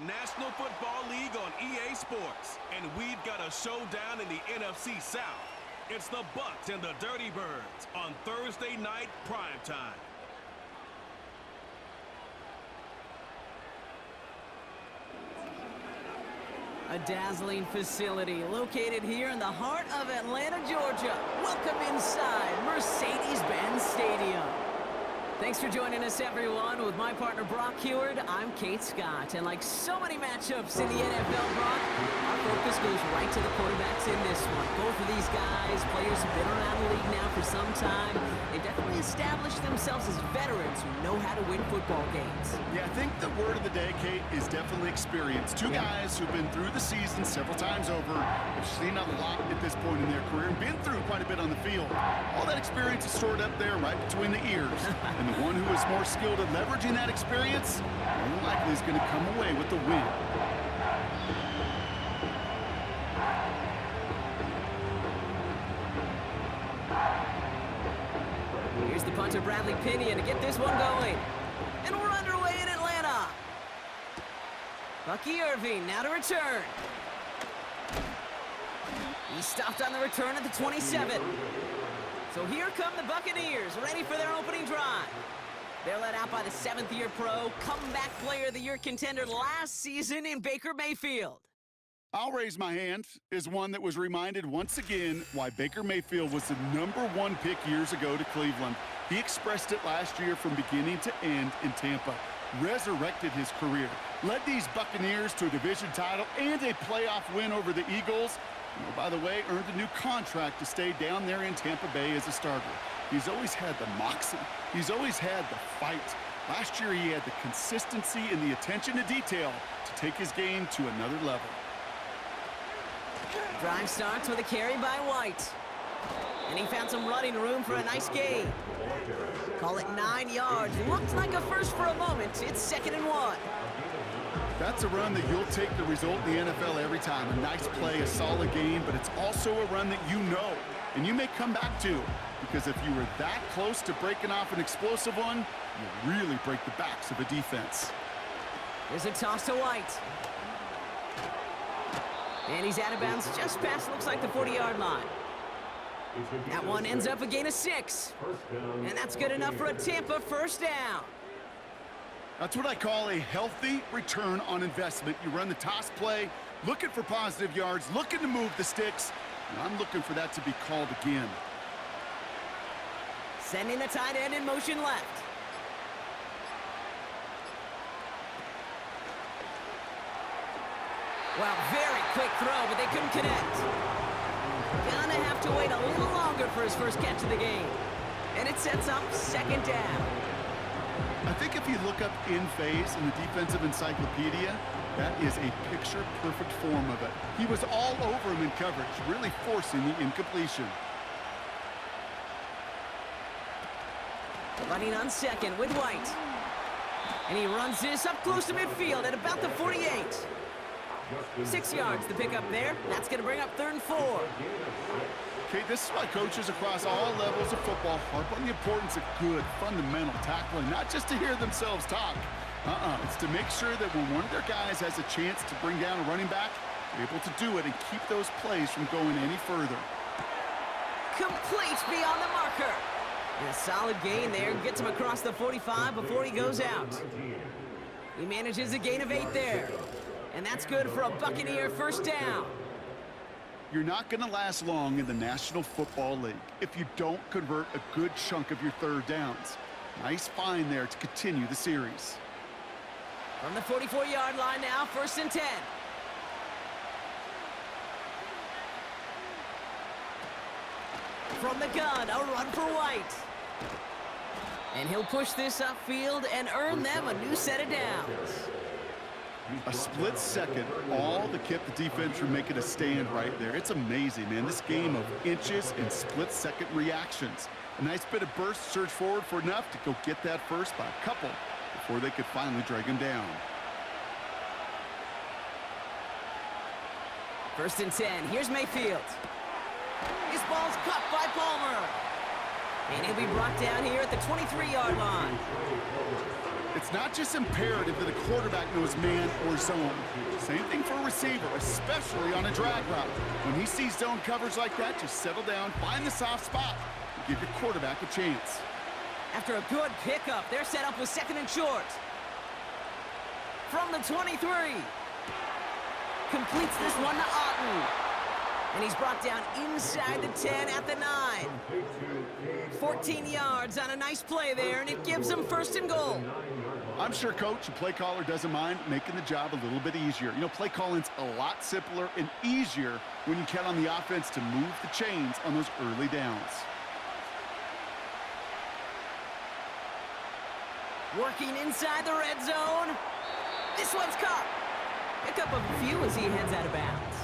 National Football League on EA Sports, and we've got a showdown in the NFC South. It's the Bucs and the Dirty Birds on Thursday night primetime. A dazzling facility located here in the heart of Atlanta, Georgia. Welcome inside Mercedes-Benz Stadium. Thanks for joining us, everyone. With my partner, Brock Heward, I'm Kate Scott. And like so many matchups in the NFL, Brock, our focus goes right to the quarterbacks in this one. Both of these guys, players who've been around the league now for some time, they've definitely established themselves as veterans who know how to win football games. Yeah, I think the word of the day, Kate, is definitely experience. Two guys who've been through the season several times over, have seen a lot at this point in their career, and been through quite a bit on the field. All that experience is stored up there right between the ears. And the one who is more skilled at leveraging that experience, more likely is going to come away with the win. Here's the punter, Bradley Pinion, to get this one going. And we're underway in Atlanta. Bucky Irving now to return. He stopped on the return at the 27. So here come the Buccaneers, ready for their opening drive. They're led out by the seventh-year pro, comeback player of the year contender last season in Baker Mayfield. I'll raise my hand as one that was reminded once again why Baker Mayfield was the #1 pick years ago to Cleveland. He expressed it last year from beginning to end in Tampa, resurrected his career, led these Buccaneers to a division title and a playoff win over the Eagles. And, by the way, earned a new contract to stay down there in Tampa Bay as a starter. He's always had the moxie. He's always had the fight. Last year, he had the consistency and the attention to detail to take his game to another level. Drive starts with a carry by White. And he found some running room for a nice gain. Call it 9 yards. Looked like a first for a moment. It's 2nd and 1. That's a run that you'll take the result in the NFL every time. A nice play, a solid game, but it's also a run that you know and you may come back to, because if you were that close to breaking off an explosive one, you really break the backs of a defense. There's a toss to White. And he's out of bounds just past, looks like, the 40-yard line. That one ends up a gain of 6. And that's good enough for a Tampa first down. That's what I call a healthy return on investment. You run the toss play, looking for positive yards, looking to move the sticks, and I'm looking for that to be called again. Sending the tight end in motion left. Wow, very quick throw, but they couldn't connect. Gonna have to wait a little longer for his first catch of the game. And it sets up 2nd down. I think if you look up in phase in the defensive encyclopedia, that is a picture-perfect form of it. He was all over him in coverage, really forcing the incompletion. Running on 2nd with White. And he runs this up close to midfield at about the 48. 6 yards to pick up there. That's going to bring up 3rd and 4. Okay, this is why coaches across all levels of football harp on the importance of good, fundamental tackling, not just to hear themselves talk. It's to make sure that when one of their guys has a chance to bring down a running back, they're able to do it and keep those plays from going any further. Complete beyond the marker. And a solid gain there. Gets him across the 45 before he goes out. He manages a gain of 8 there. And that's good for a Buccaneer first down. You're not going to last long in the National Football League if you don't convert a good chunk of your 3rd downs. Nice find there to continue the series. From the 44-yard line now, 1st and 10. From the gun, a run for White. And he'll push this upfield and earn them a new set of downs. A split second, all that kept the defense from making a stand right there. It's amazing, man. This game of inches and split-second reactions. A nice bit of burst, surge forward for enough to go get that first by a couple before they could finally drag him down. 1st and 10. Here's Mayfield. This ball's caught by Palmer. And he'll be brought down here at the 23-yard line. It's not just imperative that a quarterback knows man or zone. Same thing for a receiver, especially on a drag route. When he sees zone coverage like that, just settle down, find the soft spot, and give your quarterback a chance. After a good pickup, they're set up with 2nd and short. From the 23. Completes this one to Otten. And he's brought down inside the 10 at the 9. 14 yards on a nice play there, and it gives them 1st and goal. I'm sure, Coach, the play caller doesn't mind making the job a little bit easier. You know, play calling's a lot simpler and easier when you count on the offense to move the chains on those early downs. Working inside the red zone. This one's caught. Pick up a few as he heads out of bounds.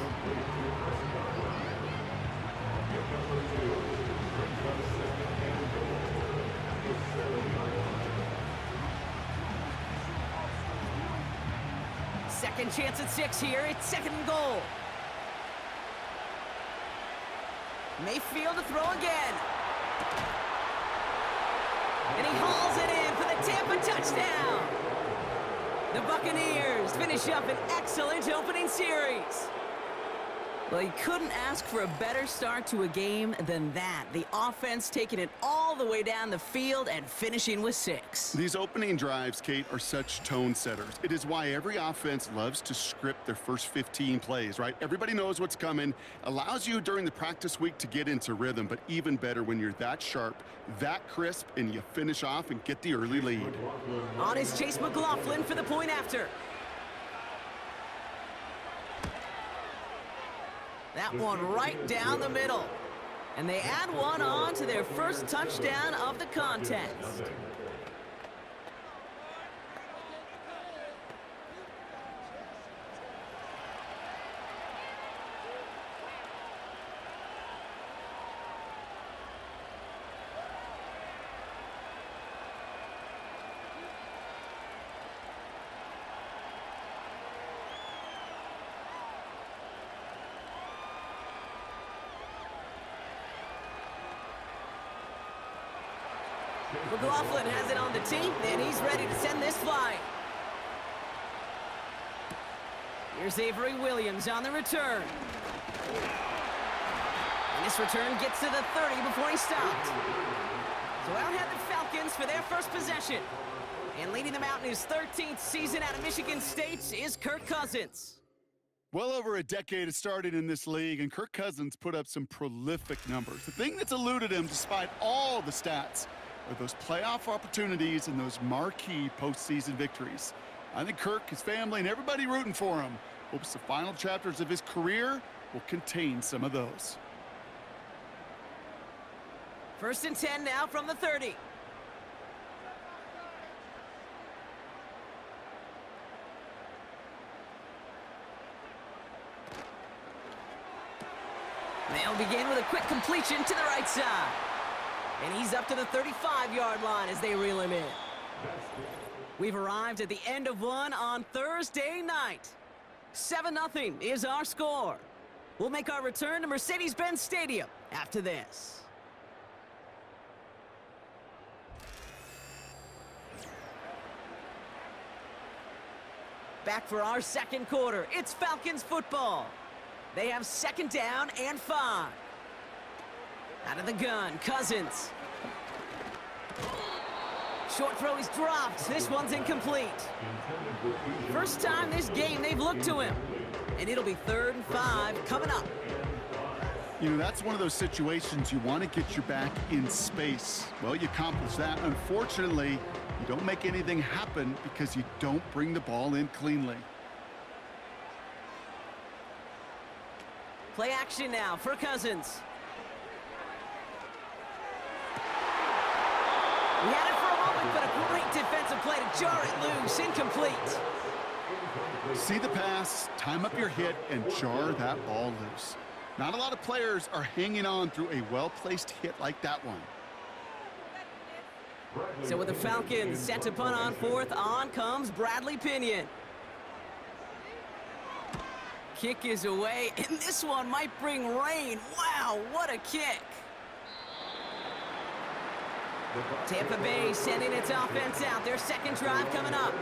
Second chance at 6 here. It's 2nd and goal. Mayfield to throw again. And he hauls it in for the Tampa touchdown. The Buccaneers finish up an excellent opening series. Well, you couldn't ask for a better start to a game than that. The offense taking it all the way down the field and finishing with 6. These opening drives, Kate, are such tone setters. It is why every offense loves to script their first 15 plays, right? Everybody knows what's coming, allows you during the practice week to get into rhythm, but even better when you're that sharp, that crisp, and you finish off and get the early lead. On is Chase McLaughlin for the point after. That one right down the middle. And they add one on to their first touchdown of the contest. McLaughlin has it on the tee, and he's ready to send this flying. Here's Avery Williams on the return. And this return gets to the 30 before he stopped. So out head the Falcons for their first possession. And leading them out in his 13th season out of Michigan State is Kirk Cousins. Well over a decade of starting in this league, and Kirk Cousins put up some prolific numbers. The thing that's eluded him, despite all the stats, are those playoff opportunities and those marquee postseason victories. I think Kirk, his family, and everybody rooting for him hopes the final chapters of his career will contain some of those. 1st and 10 now from the 30. They'll begin with a quick completion to the right side. And he's up to the 35-yard line as they reel him in. We've arrived at the end of one on Thursday night. 7-0 is our score. We'll make our return to Mercedes-Benz Stadium after this. Back for our second quarter. It's Falcons football. They have 2nd down and 5. Out of the gun, Cousins. Short throw is dropped. This one's incomplete. First time this game they've looked to him. And it'll be 3rd and 5 coming up. You know, that's one of those situations you want to get your back in space. Well, you accomplish that. Unfortunately, you don't make anything happen because you don't bring the ball in cleanly. Play action now for Cousins. We had it for a moment, but a great defensive play to jar it loose. Incomplete. See the pass, time up your hit, and jar that ball loose. Not a lot of players are hanging on through a well-placed hit like that one. So with the Falcons set to punt on 4th, on comes Bradley Pinion. Kick is away, and this one might bring rain. Wow, what a kick. Tampa Bay sending its offense out. Their second drive coming up.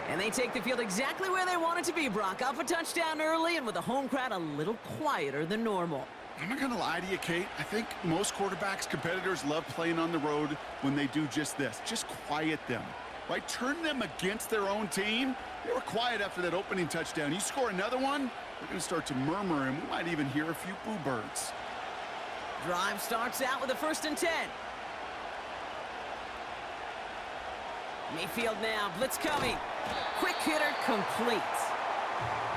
And they take the field exactly where they want it to be, Brock. Up a touchdown early and with the home crowd a little quieter than normal. I'm not going to lie to you, Kate. I think most quarterbacks, competitors love playing on the road when they do just this. Just quiet them, right? Turn them against their own team. They were quiet after that opening touchdown. You score another one, they're going to start to murmur, and we might even hear a few boo birds. Drive starts out with a 1st and 10. Mayfield now, blitz coming. Quick hitter complete.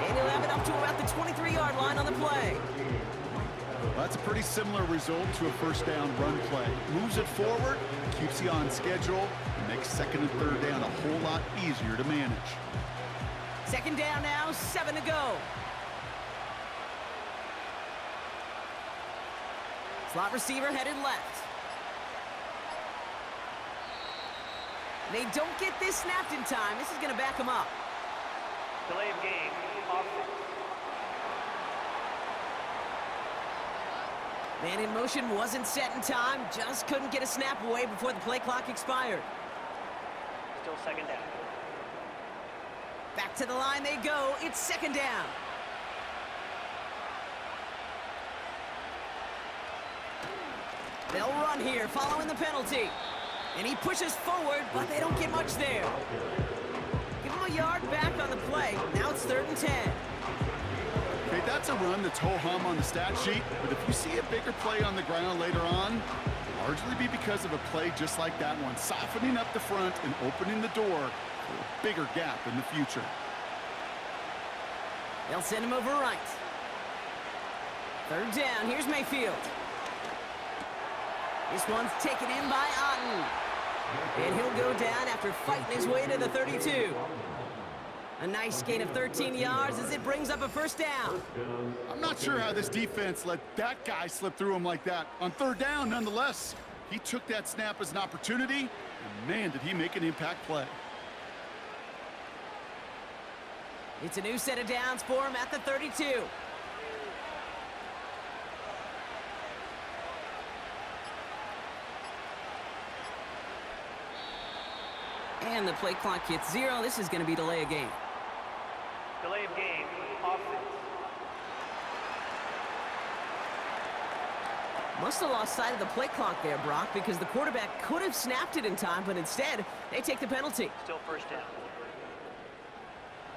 And he'll have it up to about the 23-yard line on the play. Well, that's a pretty similar result to a 1st down run play. Moves it forward, keeps you on schedule, and makes 2nd and 3rd down a whole lot easier to manage. 2nd down now, 7 to go. Slot receiver headed left. They don't get this snapped in time. This is going to back them up. Delay of game, offense. Man in motion wasn't set in time. Just couldn't get a snap away before the play clock expired. Still 2nd down. Back to the line they go. It's 2nd down. They'll run here following the penalty. And he pushes forward, but they don't get much there. Give him a yard back on the play. Now it's 3rd and 10. Okay, that's a run that's ho-hum on the stat sheet, but if you see a bigger play on the ground later on, it'll largely be because of a play just like that one, softening up the front and opening the door for a bigger gap in the future. They'll send him over right. 3rd down. Here's Mayfield. This one's taken in by Otten. And he'll go down after fighting his way to the 32. A nice gain of 13 yards as it brings up a 1st down. I'm not sure how this defense let that guy slip through him like that. On 3rd down, nonetheless, he took that snap as an opportunity, and man, did he make an impact play. It's a new set of downs for him at the 32. And the play clock hits 0. This is going to be delay of game. Delay of game, offense. Must have lost sight of the play clock there, Brock, because the quarterback could have snapped it in time, but instead, they take the penalty. Still 1st down.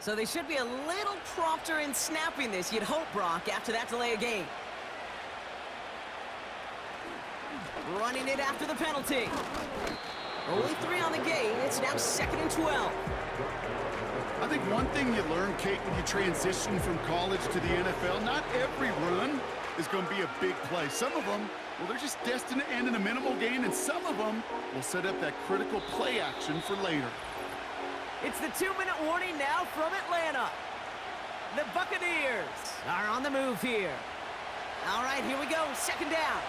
So they should be a little prompter in snapping this, you'd hope, Brock, after that delay of game. Running it after the penalty. Only 3 on the game. It's now 2nd and 12. I think one thing you learn, Kate, when you transition from college to the NFL, not every run is going to be a big play. Some of them, well, they're just destined to end in a minimal gain, and some of them will set up that critical play action for later. It's the 2-minute warning now from Atlanta. The Buccaneers are on the move here. All right, here we go. 2nd down.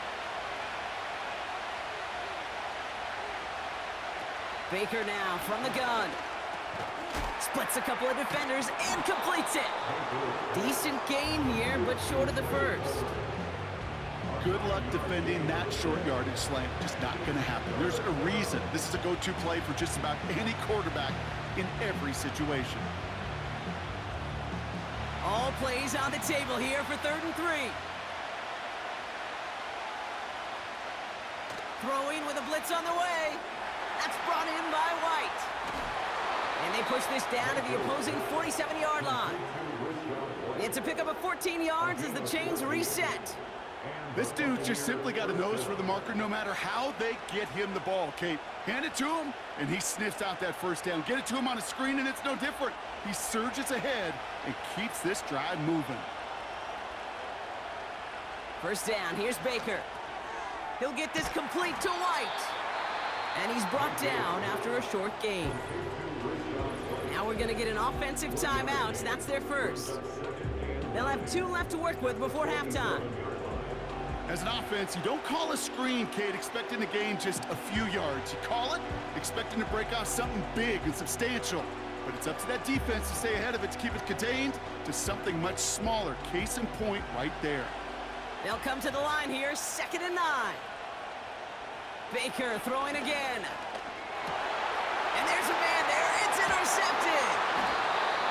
Baker now from the gun. Splits a couple of defenders and completes it. Decent gain here, but short of the 1st. Good luck defending that short yardage slant. Just not going to happen. There's a reason this is a go-to play for just about any quarterback in every situation. All plays on the table here for 3rd and 3. Throwing with a blitz on the way. That's brought in by White. And they push this down to the opposing 47-yard line. It's a pickup of 14 yards as the chains reset. This dude's just simply got a nose for the marker no matter how they get him the ball, Kate. Hand it to him, and he sniffs out that 1st down. Get it to him on a screen, and it's no different. He surges ahead and keeps this drive moving. 1st down. Here's Baker. He'll get this complete to White. And he's brought down after a short gain. Now we're going to get an offensive timeout. That's their 1st. They'll have 2 left to work with before halftime. As an offense, you don't call a screen, Kate, expecting to gain just a few yards. You call it expecting to break off something big and substantial. But it's up to that defense to stay ahead of it, to keep it contained to something much smaller. Case in point right there. They'll come to the line here, 2nd and 9. Baker throwing again. And there's a man there. It's intercepted.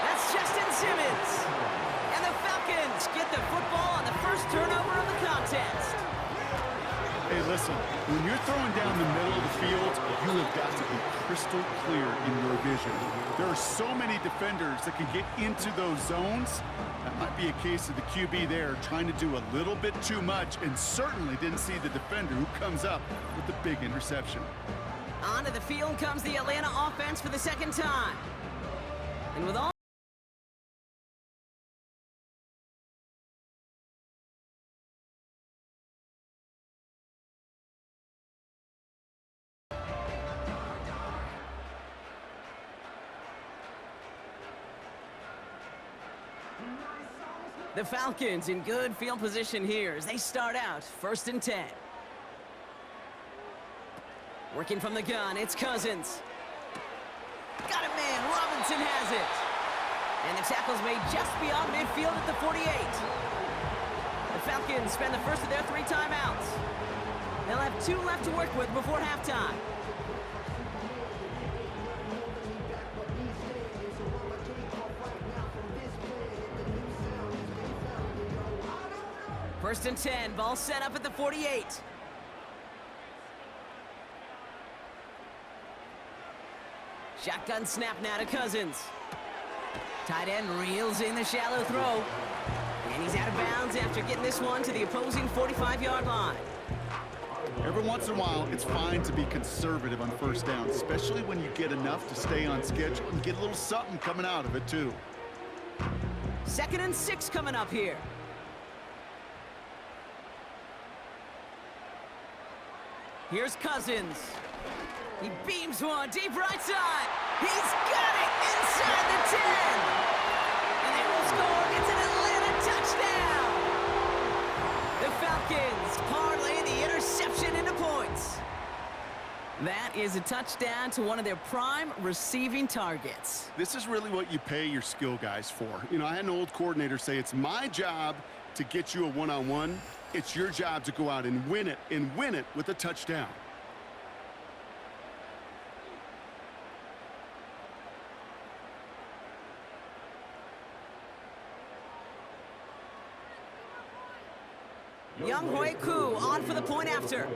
That's Justin Simmons. And the Falcons get the football on the first turnover of the contest. Hey, listen, when you're throwing down the middle of the field, you have got to be crystal clear in your vision. There are so many defenders that can get into those zones. That might be a case of the QB there trying to do a little bit too much and certainly didn't see the defender who comes up with the big interception. Onto the field comes the Atlanta offense for the second time. And with all the Falcons in good field position here as they start out 1st and 10. Working from the gun, it's Cousins. Got it, man. Robinson has it. And the tackle's made just beyond midfield at the 48. The Falcons spend the first of their 3 timeouts. They'll have 2 left to work with before halftime. First and 10, ball set up at the 48. Shotgun snap now to Cousins. Tight end reels in the shallow throw. And he's out of bounds after getting this one to the opposing 45-yard line. Every once in a while, it's fine to be conservative on first down, especially when you get enough to stay on schedule and get a little something coming out of it, too. 2nd and 6 coming up here. Here's Cousins. He beams one deep right side. He's got it inside the 10. And they will score. It's an Atlanta touchdown. The Falcons parlay the interception into points. That is a touchdown to one of their prime receiving targets. This is really what you pay your skill guys for. You know, I had an old coordinator say it's my job to get you a one-on-one. It's your job to go out and win it with a touchdown. Young Hui Koo on for the point after.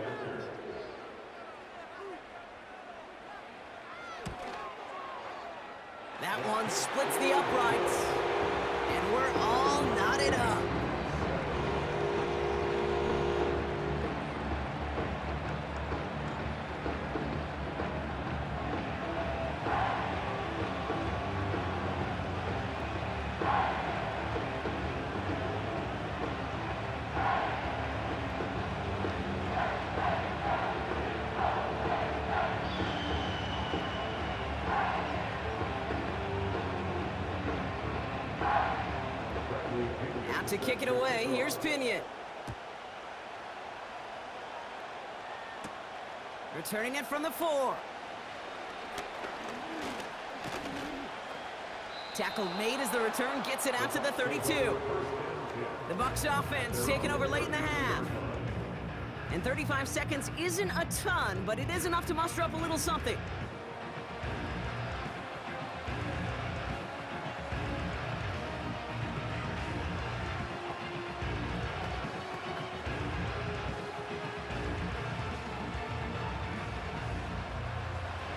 That one splits the uprights. And we're all knotted up. Out to kick it away, here's Pinion. Returning it from the 4. Tackle made as the return gets it out to the 32. The Bucs offense taking over late in the half. And 35 seconds isn't a ton, but it is enough to muster up a little something.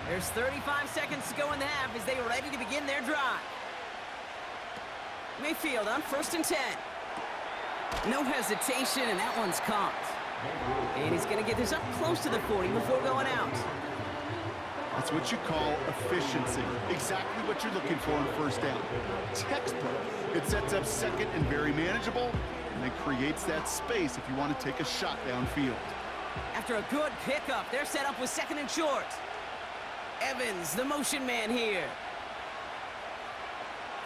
There's 35 seconds to go in the half as they are ready to begin their drive. Mayfield on 1st and 10. No hesitation, and that one's caught. And he's going to get this up close to the 40 before going out. That's what you call efficiency. Exactly what you're looking for on first down. Textbook. It sets up second and very manageable, and then creates that space if you want to take a shot downfield. After a good pickup, they're set up with 2nd and short. Evans, the motion man here.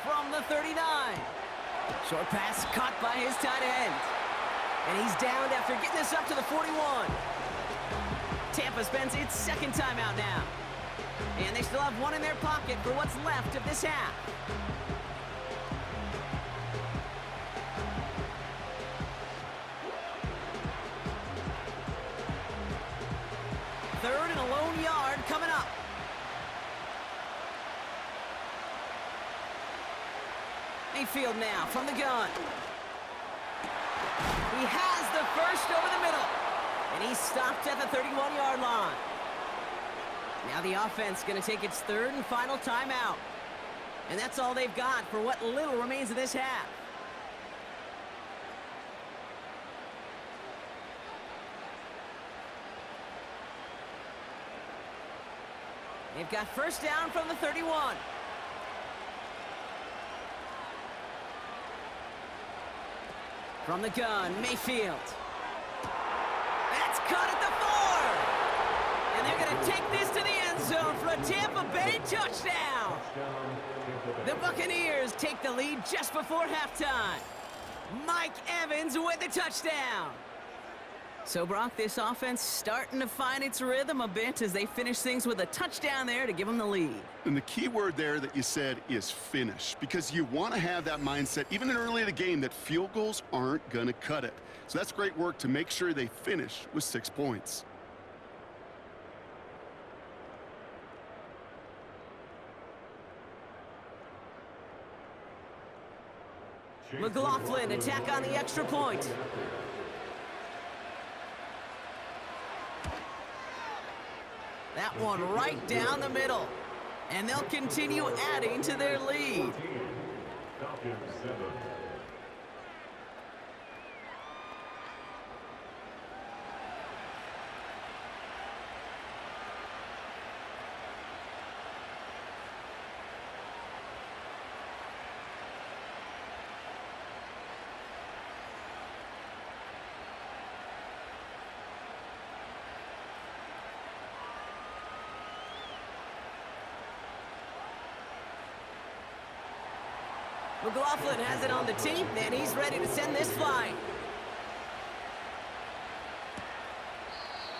From the 39. Short pass caught by his tight end. And he's downed after getting this up to the 41. Tampa spends its 2nd timeout now. And they still have one in their pocket for what's left of this half. Mayfield now from the gun. He has the first over the middle. And he's stopped at the 31-yard line. Now the offense going to take its third and final timeout. And that's all they've got for what little remains of this half. They've got first down from the 31. From the gun, Mayfield. That's caught at the 4. And they're going to take this to the end zone for a Tampa Bay touchdown. The Buccaneers take the lead just before halftime. Mike Evans with the touchdown. So, Brock, this offense starting to find its rhythm a bit as they finish things with a touchdown there to give them the lead. And the key word there that you said is finish, because you want to have that mindset, even in early in the game, that field goals aren't going to cut it. So that's great work to make sure they finish with 6 points. McLaughlin attack on the extra point. That one right down the middle. And they'll continue adding to their lead. McLaughlin has it on the tee, and he's ready to send this flying.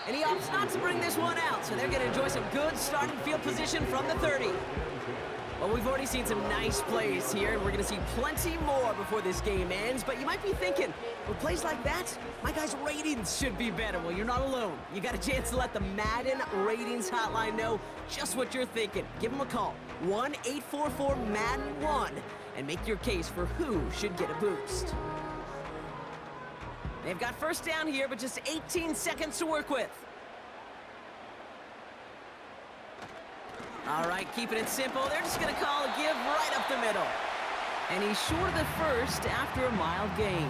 And he opts not to bring this one out, so they're going to enjoy some good starting field position from the 30. Well, we've already seen some nice plays here, and we're going to see plenty more before this game ends. But you might be thinking, with plays like that, my guys' ratings should be better. Well, you're not alone. You got a chance to let the Madden ratings hotline know just what you're thinking. Give them a call, 1-844-MADDEN-1. And make your case for who should get a boost. They've got first down here, but just 18 seconds to work with. All right, keeping it simple. They're just going to call a give right up the middle. And he's short of the first after a mild gain.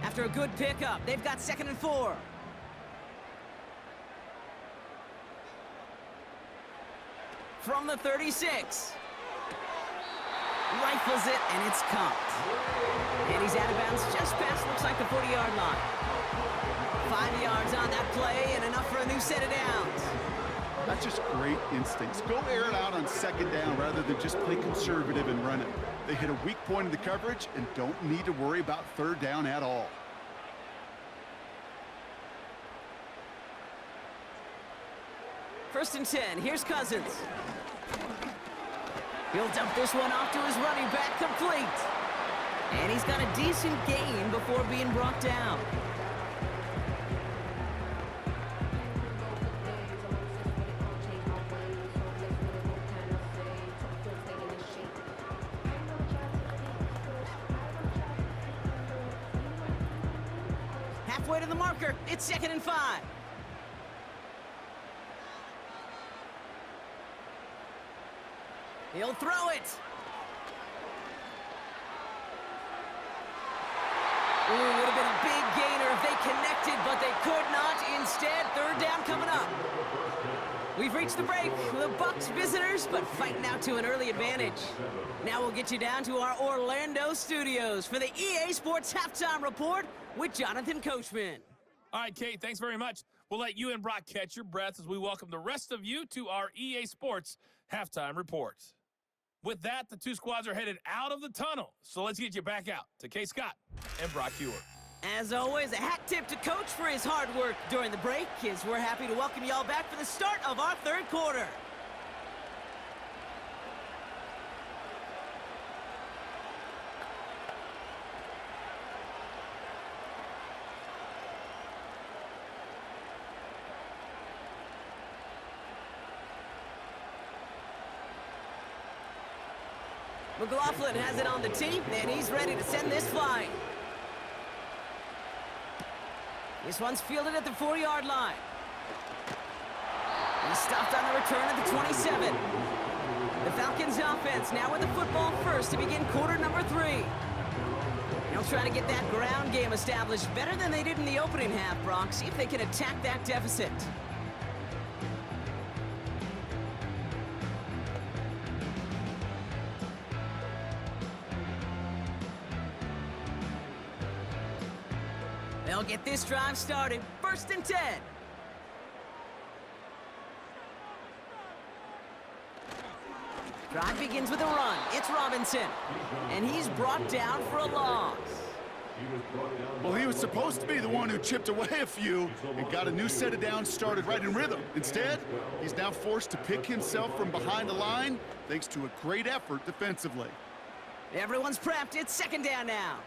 After a good pickup, they've got 2nd and 4. From the 36. Rifles it, and it's caught. And he's out of bounds just past, looks like the 40-yard line. 5 yards on that play, and enough for a new set of downs. That's just great instincts. Go air it out on 2nd down rather than just play conservative and run it. They hit a weak point in the coverage and don't need to worry about 3rd down at all. First and 10, here's Cousins. He'll dump this one off to his running back, complete. And he's got a decent gain before being brought down. Halfway to the marker, it's 2nd and 5. He'll throw it. Ooh, would have been a big gainer if they connected, but they could not. Instead, 3rd down coming up. We've reached the break. The Bucs visitors, but fighting out to an early advantage. Now we'll get you down to our Orlando studios for the EA Sports Halftime Report with Jonathan Coachman. All right, Kate, thanks very much. We'll let you and Brock catch your breath as we welcome the rest of you to our EA Sports Halftime Report. With that, the two squads are headed out of the tunnel. So let's get you back out to Kay Scott and Brock Hewer. As always, a hat tip to Coach for his hard work during the break, as we're happy to welcome y'all back for the start of our 3rd quarter. McLaughlin has it on the tee, and he's ready to send this flying. This one's fielded at the 4-yard line. He's stopped on the return at the 27. The Falcons offense now with the football first to begin quarter number 3. They'll try to get that ground game established better than they did in the opening half, Brock. See if they can attack that deficit. They'll get this drive started. 1st and 10. Drive begins with a run. It's Robinson. And he's brought down for a loss. Well, he was supposed to be the one who chipped away a few and got a new set of downs started right in rhythm. Instead, he's now forced to pick himself from behind the line thanks to a great effort defensively. Everyone's prepped. It's 2nd down now.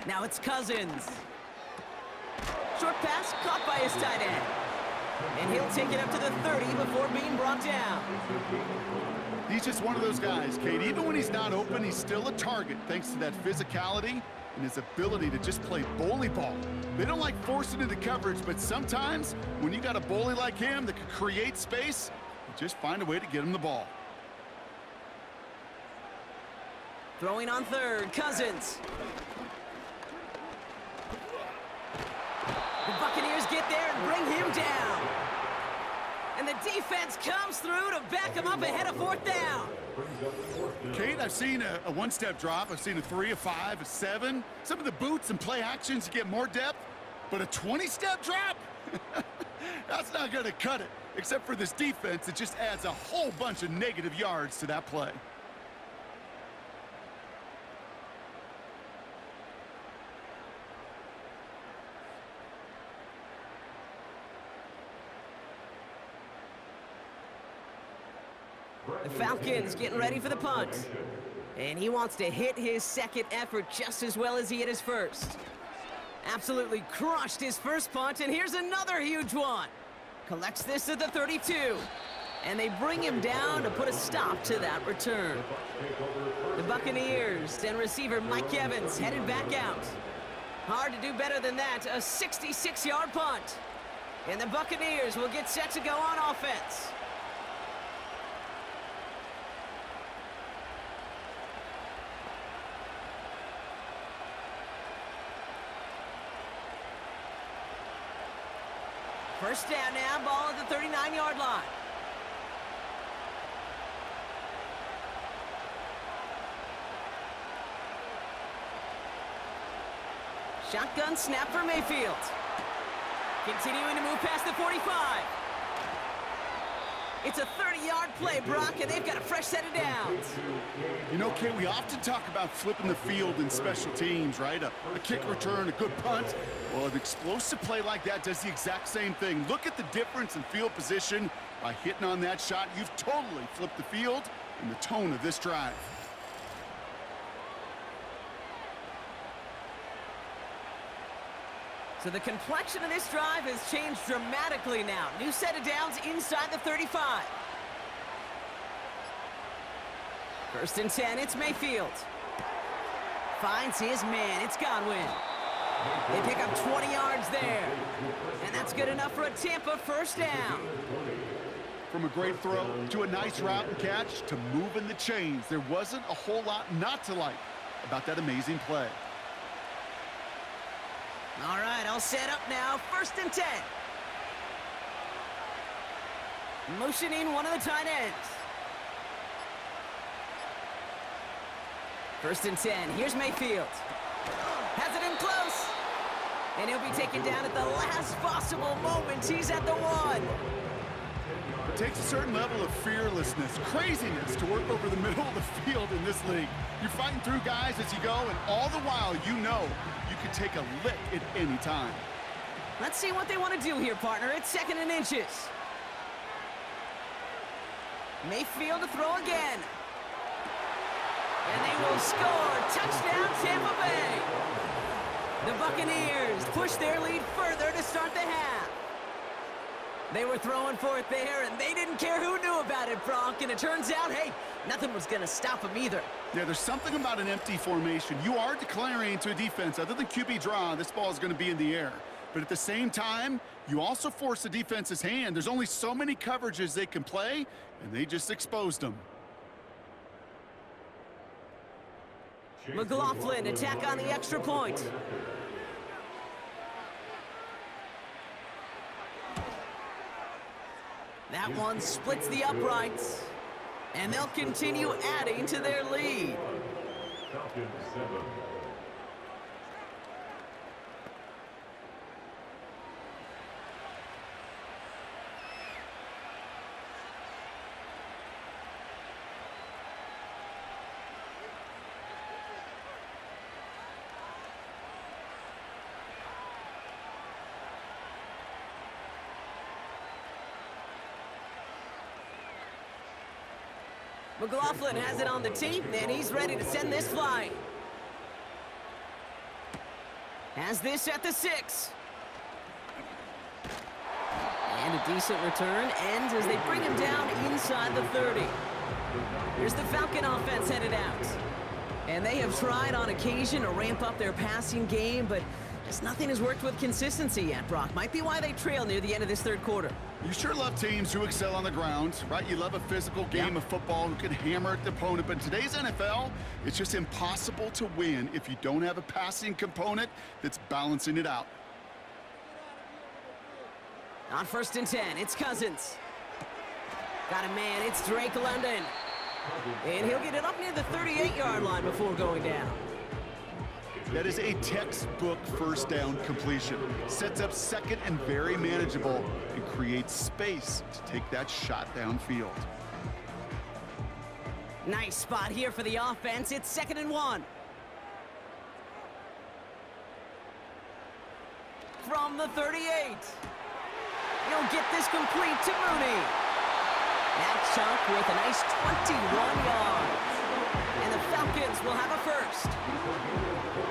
Now it's Cousins. Short pass caught by his tight end. And he'll take it up to the 30 before being brought down. He's just one of those guys, Kate. Even when he's not open, he's still a target thanks to that physicality and his ability to just play bully ball. They don't like forcing into coverage, but sometimes when you got a bully like him that can create space, you just find a way to get him the ball. Throwing on 3rd, Cousins. The Buccaneers get there and bring him down. And the defense comes through to back him up ahead of 4th down. Kate, I've seen a one-step drop. I've seen a 3, a 5, a 7. Some of the boots and play actions get more depth, but a 20-step drop? That's not going to cut it. Except for this defense, it just adds a whole bunch of negative yards to that play. The Falcons getting ready for the punt. And he wants to hit his 2nd effort just as well as he hit his 1st. Absolutely crushed his 1st punt, and here's another huge one. Collects this at the 32. And they bring him down to put a stop to that return. The Buccaneers and receiver Mike Evans headed back out. Hard to do better than that, a 66-yard punt. And the Buccaneers will get set to go on offense. First down now, ball at the 39-yard line. Shotgun snap for Mayfield. Continuing to move past the 45. It's a 30-yard play, Brock, and they've got a fresh set of downs. You know, Kate, we often talk about flipping the field in special teams, right? A kick return, a good punt. Well, an explosive play like that does the exact same thing. Look at the difference in field position. By hitting on that shot, you've totally flipped the field and the tone of this drive. So the complexion of this drive has changed dramatically now. New set of downs inside the 35. 1st and 10, it's Mayfield. Finds his man, it's Godwin. They pick up 20 yards there. And that's good enough for a Tampa 1st down. From a great throw to a nice route and catch to moving the chains, there wasn't a whole lot not to like about that amazing play. All right, all set up now. 1st and 10. Motioning one of the tight ends. 1st and 10. Here's Mayfield. Has it in close. And he'll be taken down at the last possible moment. He's at the 1. It takes a certain level of fearlessness, craziness to work over the middle of the field in this league. You're fighting through guys as you go, and all the while you know you can take a lick at any time. Let's see what they want to do here, partner. It's 2nd and inches. Mayfield to throw again. And they will score. Touchdown, Tampa Bay. The Buccaneers push their lead further to start the half. They were throwing for it there, and they didn't care who knew about it, Brock. And it turns out, hey, nothing was going to stop them either. Yeah, there's something about an empty formation. You are declaring to a defense, other than QB draw, this ball is going to be in the air. But at the same time, you also force the defense's hand. There's only so many coverages they can play, and they just exposed them. McLaughlin attack on the extra point. That one splits the uprights. And they'll continue adding to their lead. Falcons 7. McLaughlin has it on the tee, and he's ready to send this flying. Has this at the 6. And a decent return ends as they bring him down inside the 30. Here's the Falcon offense headed out. And they have tried on occasion to ramp up their passing game, but just nothing has worked with consistency yet, Brock. Might be why they trail near the end of this third quarter. You sure love teams who excel on the ground, right? You love a physical game of football who can hammer at the opponent. But in today's NFL, it's just impossible to win if you don't have a passing component that's balancing it out. On 1st and 10, it's Cousins. Got a man, it's Drake London. And he'll get it up near the 38-yard line before going down. That is a textbook first down completion. Sets up second and very manageable and creates space to take that shot downfield. Nice spot here for the offense. It's 2nd and 1. From the 38. He'll get this complete to Mooney. That chunk with a nice 21 yards. And the Falcons will have a first.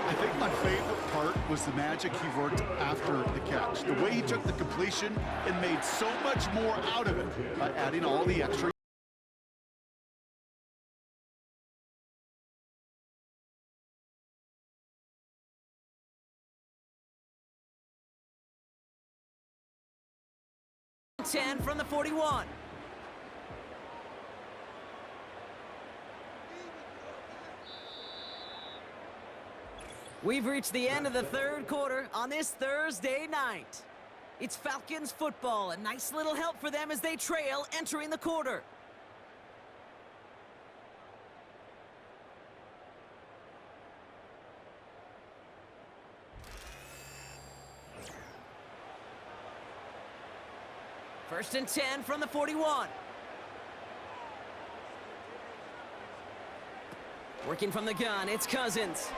I think my favorite part was the magic he worked after the catch. The way he took the completion and made so much more out of it by adding all the extra. Ten from the 41. We've reached the end of the third quarter on this Thursday night. It's Falcons football, a nice little help for them as they trail entering the quarter. First and 10 from the 41. Working from the gun, it's Cousins.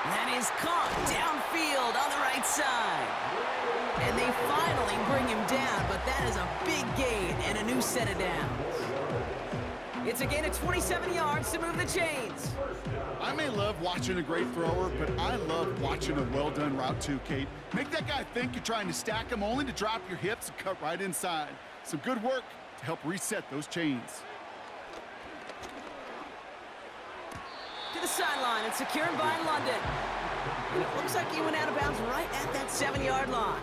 That is caught downfield on the right side. And they finally bring him down, but that is a big gain and a new set of downs. It's a gain of 27 yards to move the chains. I may love watching a great thrower, but I love watching a well-done route too, Kate. Make that guy think you're trying to stack him only to drop your hips and cut right inside. Some good work to help reset those chains. To the sideline and secured by London. And it looks like he went out of bounds right at that 7-yard line.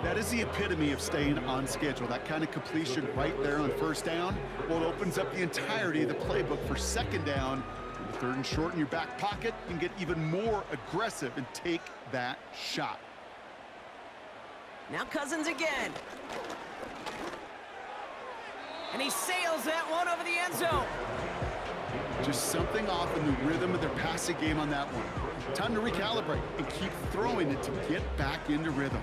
That is the epitome of staying on schedule. That kind of completion right there on first down. Well, it opens up the entirety of the playbook for second down. In the 3rd and short in your back pocket, you can get even more aggressive and take that shot. Now Cousins again. And he sails that one over the end zone. Just something off in the rhythm of their passing game on that one. Time to recalibrate and keep throwing it to get back into rhythm.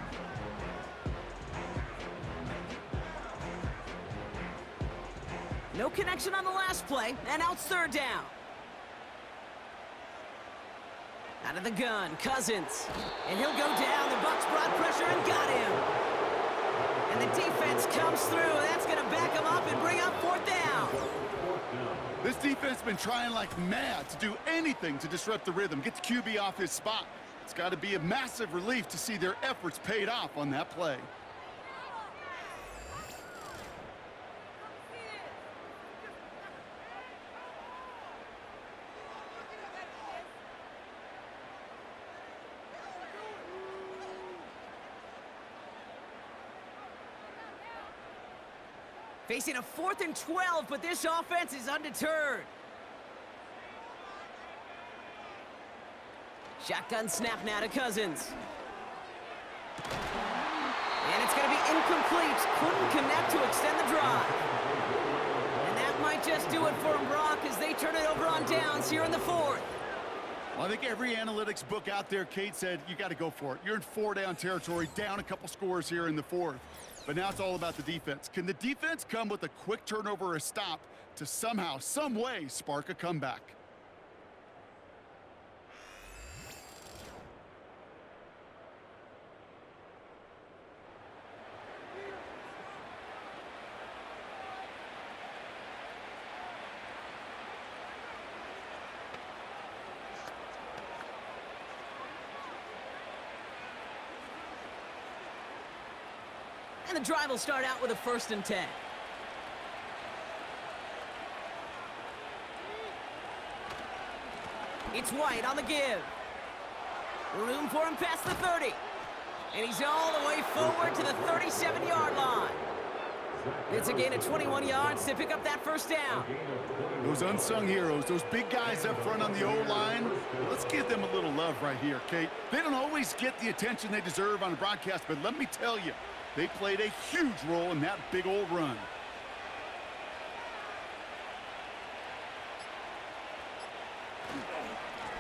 No connection on the last play, and now it's 3rd down. Out of the gun, Cousins. And he'll go down. The Bucs brought pressure and got him. And the defense comes through. That's going to back him up and bring up 4th down. This defense has been trying like mad to do anything to disrupt the rhythm, get the QB off his spot. It's got to be a massive relief to see their efforts paid off on that play. Facing a 4th and 12, but this offense is undeterred. Shotgun snap now to Cousins. And it's going to be incomplete. Couldn't connect to extend the drive. And that might just do it for him, Brock, as they turn it over on downs here in the 4th. Well, I think every analytics book out there, Kate, said you got to go for it. You're in 4-down territory, down a couple scores here in the 4th. But now it's all about the defense. Can the defense come with a quick turnover or a stop to somehow, some way, spark a comeback? And the drive will start out with a 1st and 10. It's White on the give. Room for him past the 30. And he's all the way forward to the 37-yard line. It's a gain of 21 yards to pick up that 1st down. Those unsung heroes, those big guys up front on the O-line, let's give them a little love right here, Kate. They don't always get the attention they deserve on a broadcast, but let me tell you, they played a huge role in that big old run.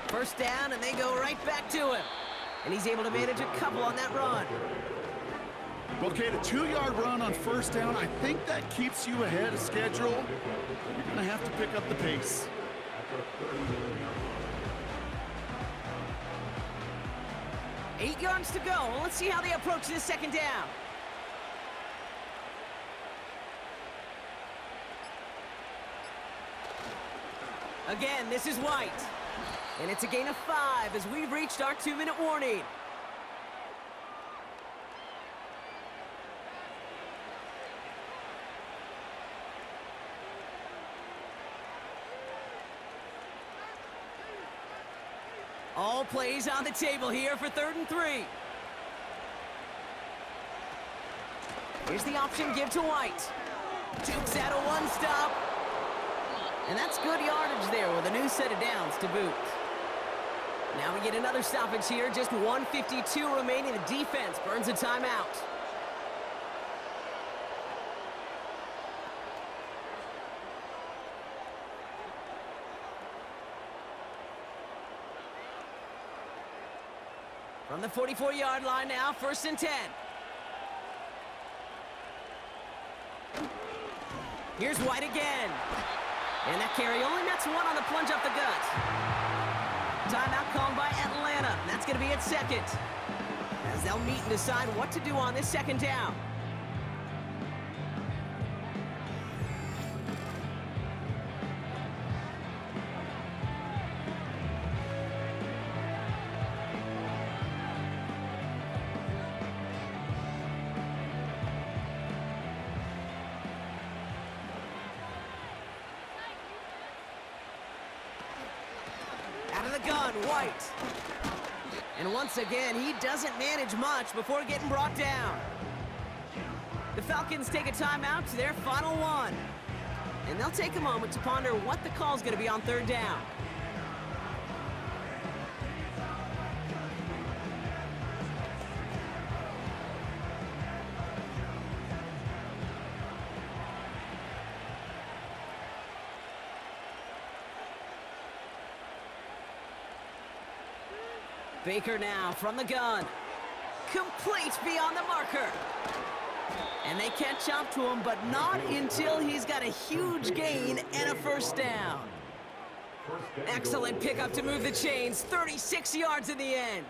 First down, and they go right back to him. And he's able to manage a couple on that run. Well, Kate, a 2-yard run on 1st down, I think that keeps you ahead of schedule. You're going to have to pick up the pace. Eight yards to go. Let's see how they approach this 2nd down. Again, this is White. And it's a gain of 5 as we've reached our 2-minute warning. All plays on the table here for 3rd and 3. Here's the option give to White. Jukes out a 1-stop. And that's good yardage there with a new set of downs to boot. Now we get another stoppage here. Just 1:52 remaining. The defense burns a timeout. From the 44-yard line now, 1st and 10. Here's White again. And that carry only nets 1 on the plunge up the gut. Timeout called by Atlanta. That's going to be its 2nd. As they'll meet and decide what to do on this 2nd down. Out of the gun, White. And once again, he doesn't manage much before getting brought down. The Falcons take a timeout to their final one. And they'll take a moment to ponder what the call's going to be on 3rd down. Baker now from the gun. Complete beyond the marker. And they catch up to him, but not until he's got a huge gain and a 1st down. Excellent pickup to move the chains. 36 yards in the end.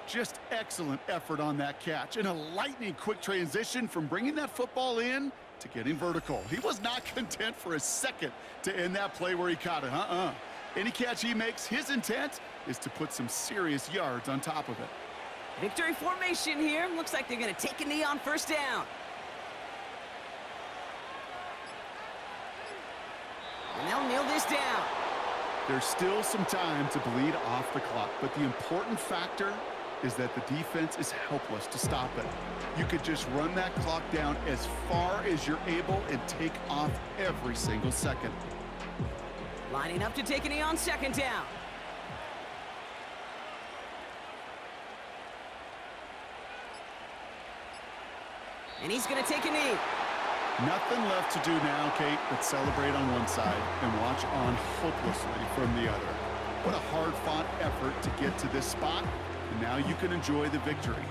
Just excellent effort on that catch. And a lightning quick transition from bringing that football in to getting vertical. He was not content for a second to end that play where he caught it. Any catch he makes, his intent is to put some serious yards on top of it. Victory formation here. Looks like they're going to take a knee on 1st down. And they'll kneel this down. There's still some time to bleed off the clock, but the important factor is that the defense is helpless to stop it. You could just run that clock down as far as you're able and take off every single second. Lining up to take a knee on second down. And he's going to take a knee. Nothing left to do now, Kate, but celebrate on one side and watch on hopelessly from the other. What a hard-fought effort to get to this spot, and now you can enjoy the victory.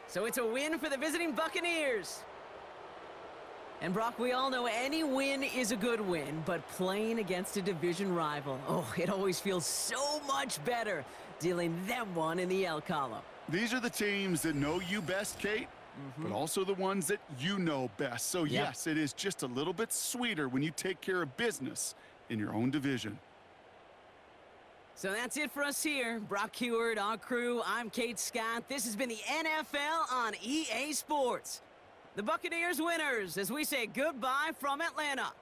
So it's a win for the visiting Buccaneers. And Brock, we all know any win is a good win, but playing against a division rival, oh, it always feels so much better dealing them one in the L column. These are the teams that know you best, Kate, but also the ones that you know best. So, yes, it is just a little bit sweeter when you take care of business in your own division. So that's it for us here. Brock Heward, our crew, I'm Kate Scott. This has been the NFL on EA Sports. The Buccaneers winners as we say goodbye from Atlanta.